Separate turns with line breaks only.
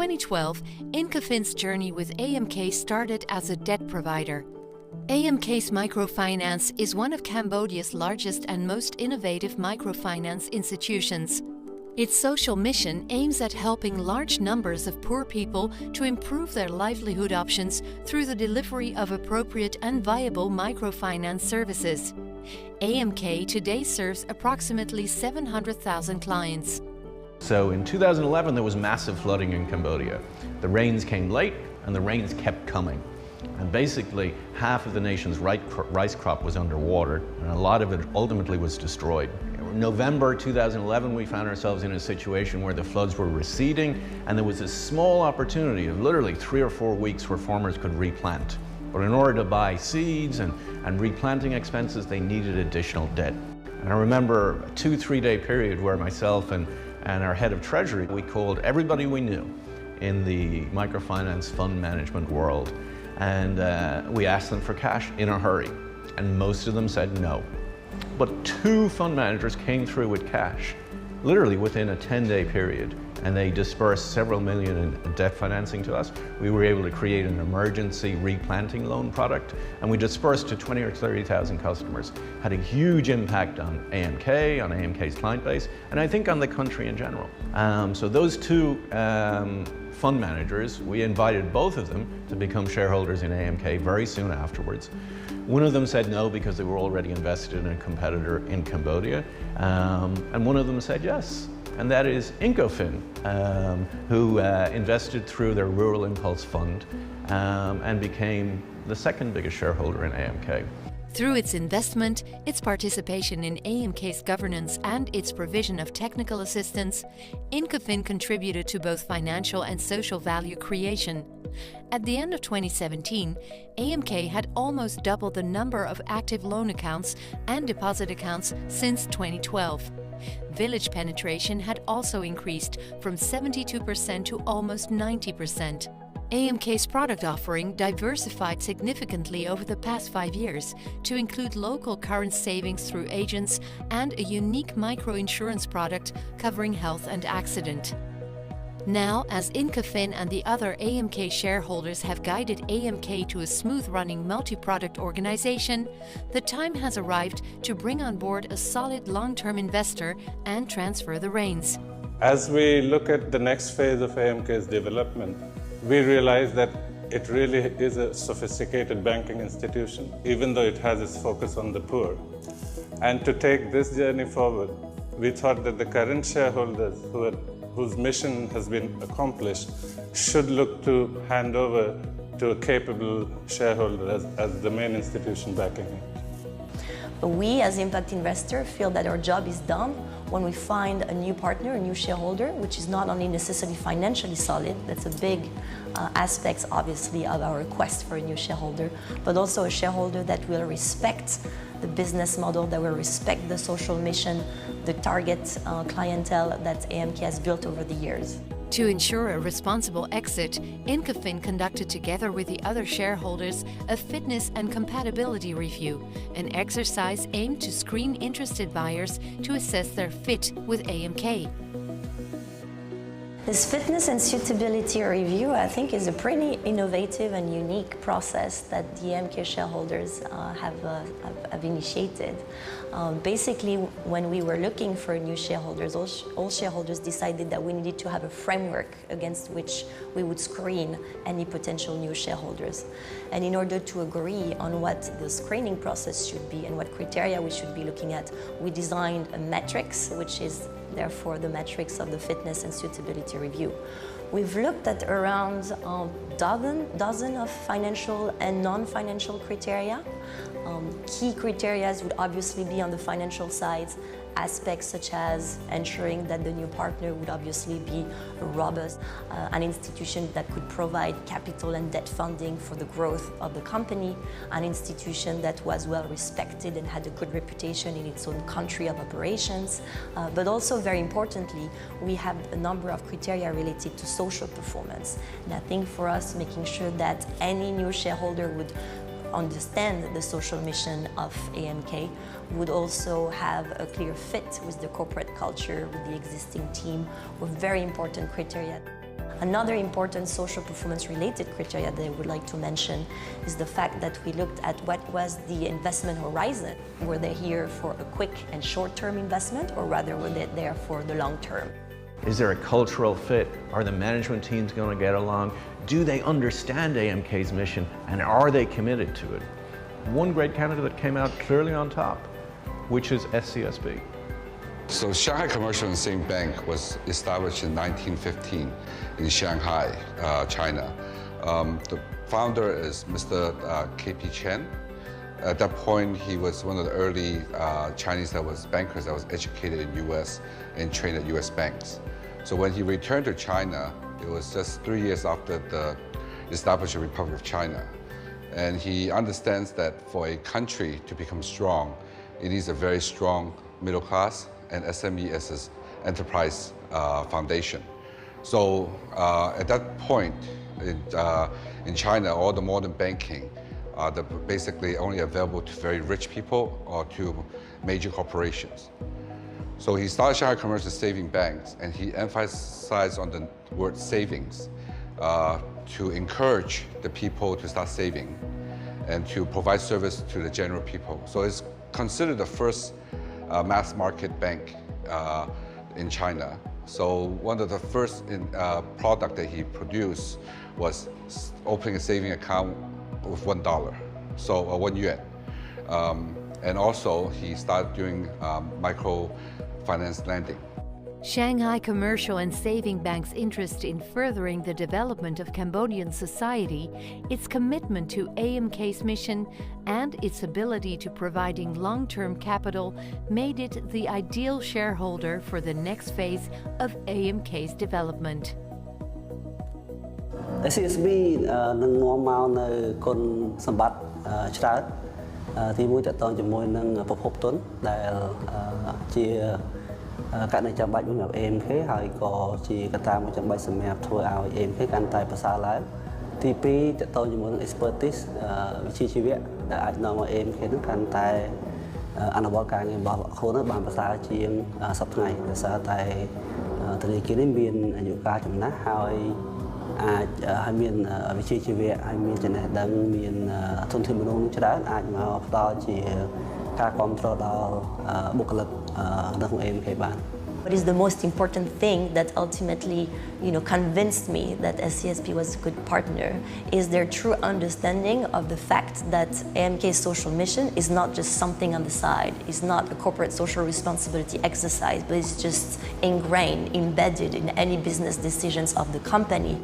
2012, Incofin's journey with AMK started as a debt provider. AMK's microfinance is one of Cambodia's largest and most innovative microfinance institutions. Its social mission aims at helping large numbers of poor people to improve their livelihood options through the delivery of appropriate and viable microfinance services. AMK today serves approximately 700,000 clients.
So in 2011, there was massive flooding in Cambodia. The rains came late and the rains kept coming. And basically, half of the nation's rice crop was underwater, and a lot of it ultimately was destroyed. In November 2011, we found ourselves in a situation where the floods were receding, and there was a small opportunity of literally 3 or 4 weeks where farmers could replant. But in order to buy seeds and replanting expenses, they needed additional debt. And I remember a 2-3 day period where myself and our head of treasury, we called everybody we knew in the microfinance fund management world, and we asked them for cash in a hurry, and most of them said no. But 2 fund managers came through with cash, literally within a 10-day period, and they dispersed several million in debt financing to us. We were able to create an emergency replanting loan product, and we dispersed to 20 or 30,000 customers. Had a huge impact on AMK, on AMK's client base, and I think on the country in general. So those 2 fund managers, we invited both of them to become shareholders in AMK very soon afterwards. One of them said no because they were already invested in a competitor in Cambodia, and one of them said yes, and that is Incofin, who invested through their Rural Impulse Fund and became the second biggest shareholder in AMK.
Through its investment, its participation in AMK's governance and its provision of technical assistance, Incofin contributed to both financial and social value creation. At the end of 2017, AMK had almost doubled the number of active loan accounts and deposit accounts since 2012. Village penetration had also increased from 72% to almost 90%. AMK's product offering diversified significantly over the past 5 years to include local current savings through agents and a unique micro-insurance product covering health and accident. Now, as Incofin and the other AMK shareholders have guided AMK to a smooth-running multi-product organization, the time has arrived to bring on board a solid long-term investor and transfer the reins.
As we look at the next phase of AMK's development, we realize that it really is a sophisticated banking institution, even though it has its focus on the poor. And to take this journey forward, we thought that the current shareholders whose mission has been accomplished should look to hand over to a capable shareholder as the main institution backing it.
We, as impact investor, feel that our job is done when we find a new partner, a new shareholder, which is not only necessarily financially solid, that's a big aspect, obviously, of our quest for a new shareholder, but also a shareholder that will respect the business model, that will respect the social mission, the target clientele that AMK has built over the years.
To ensure a responsible exit, Incofin conducted together with the other shareholders a fitness and compatibility review, an exercise aimed to screen interested buyers to assess their fit with AMK.
This fitness and suitability review, I think, is a pretty innovative and unique process that the AMK shareholders have initiated. Basically, when we were looking for new shareholders, all shareholders decided that we needed to have a framework against which we would screen any potential new shareholders. And in order to agree on what the screening process should be and what criteria we should be looking at, we designed a matrix, which is therefore the metrics of the fitness and suitability review. We've looked at around a dozen of financial and non-financial criteria. Key criteria would obviously be on the financial side, aspects such as ensuring that the new partner would obviously be robust, an institution that could provide capital and debt funding for the growth of the company, an institution that was well respected and had a good reputation in its own country of operations, but also very importantly, we have a number of criteria related to social performance. And I think for us, making sure that any new shareholder would understand the social mission of AMK, would also have a clear fit with the corporate culture, with the existing team, were very important criteria. Another important social performance related criteria that I would like to mention is the fact that we looked at what was the investment horizon. Were they here for a quick and short-term investment, or rather were they there for the long term?
Is there a cultural fit? Are the management teams going to get along? Do they understand AMK's mission, and are they committed to it? One great candidate that came out clearly on top, which is SCSB.
So Shanghai Commercial and Savings Bank was established in 1915 in Shanghai, China. The founder is Mr. K.P. Chen. At that point, he was one of the early Chinese bankers that was educated in U.S. and trained at U.S. banks. So when he returned to China, it was just 3 years after the established Republic of China. And he understands that for a country to become strong, it needs a very strong middle class and SME as its enterprise foundation. So at that point in China, all the modern banking are basically only available to very rich people or to major corporations. So he started Shanghai Commercial Savings Banks, and he emphasized on the word savings to encourage the people to start saving and to provide service to the general people. So it's considered the first mass market bank in China. So one of the first product that he produced was opening a saving account with $1, so 1 yuan. And also he started doing microfinance lending.
Shanghai Commercial and Savings Bank's interest in furthering the development of Cambodian society, its commitment to AMK's mission, and its ability to providing long-term capital made it the ideal shareholder for the next phase of AMK's development.
SCSB នឹងនាំមកនៅគុណសម្បត្តិច្រើនទីមួយតកតងជាមួយនឹងប្រភពទុនដែលជាករណីចាំបាច់របស់ AMK ហើយក៏ជាកត្តាមួយចាំបាច់សម្រាប់ធ្វើឲ្យ AMK កាន់តែប្រសើរឡើងទី2តកតងជាមួយនឹង expertise វិជ្ជាជីវៈដែលអាចនាំឲ្យ AMK នឹងកាន់តែអនុវត្តការងាររបស់ខ្លួនបានប្រសើរជាងសប្តាហ៍ថ្ងៃដោយសារតែធនាគារនេះមានអាយុកាលចំណាស់ហើយអាចឲ្យមានវិជ្ជាជីវៈហើយមានចំណេះដឹងមានធនធានមនុស្សច្រើនអាចមកផ្ដល់ជាការគ្រប់គ្រងដល់បុគ្គលិកនៅក្នុង AMK បាន
What is the most important thing that ultimately, convinced me that SCSB was a good partner is their true understanding of the fact that AMK's social mission is not just something on the side, it's not a corporate social responsibility exercise, but it's just ingrained, embedded in any business decisions of the company.